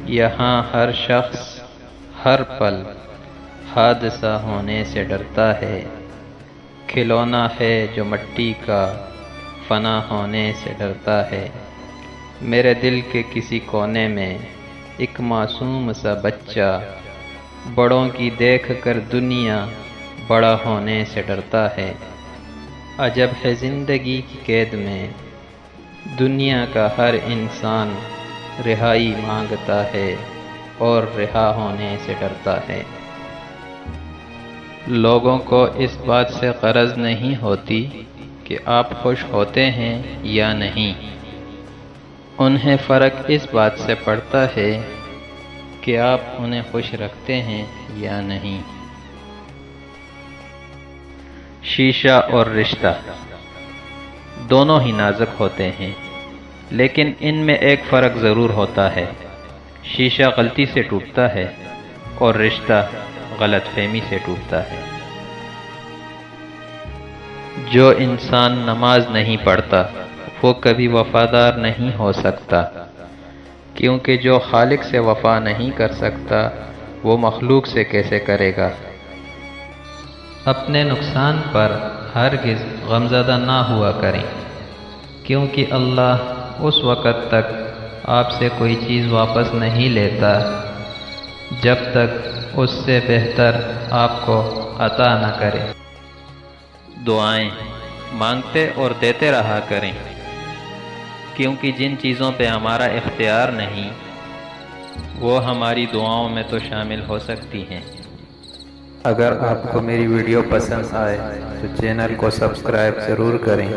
یہاں ہر شخص ہر پل حادثہ ہونے سے ڈرتا ہے، کھلونا ہے جو مٹی کا فنا ہونے سے ڈرتا ہے۔ میرے دل کے کسی کونے میں ایک معصوم سا بچہ بڑوں کی دیکھ کر دنیا بڑا ہونے سے ڈرتا ہے۔ عجب ہے زندگی کی قید میں دنیا کا ہر انسان رہائی مانگتا ہے اور رہا ہونے سے ڈرتا ہے۔ لوگوں کو اس بات سے غرض نہیں ہوتی کہ آپ خوش ہوتے ہیں یا نہیں، انہیں فرق اس بات سے پڑتا ہے کہ آپ انہیں خوش رکھتے ہیں یا نہیں۔ شیشہ اور رشتہ دونوں ہی نازک ہوتے ہیں، لیکن ان میں ایک فرق ضرور ہوتا ہے۔ شیشہ غلطی سے ٹوٹتا ہے اور رشتہ غلط فہمی سے ٹوٹتا ہے۔ جو انسان نماز نہیں پڑھتا وہ کبھی وفادار نہیں ہو سکتا، کیونکہ جو خالق سے وفا نہیں کر سکتا وہ مخلوق سے کیسے کرے گا۔ اپنے نقصان پر ہرگز غمزدہ نہ ہوا کریں، کیونکہ اللہ اس وقت تک آپ سے کوئی چیز واپس نہیں لیتا جب تک اس سے بہتر آپ کو عطا نہ کرے۔ دعائیں مانگتے اور دیتے رہا کریں، کیونکہ جن چیزوں پہ ہمارا اختیار نہیں وہ ہماری دعاؤں میں تو شامل ہو سکتی ہیں۔ اگر آپ کو میری ویڈیو پسند آئے تو چینل کو سبسکرائب ضرور کریں۔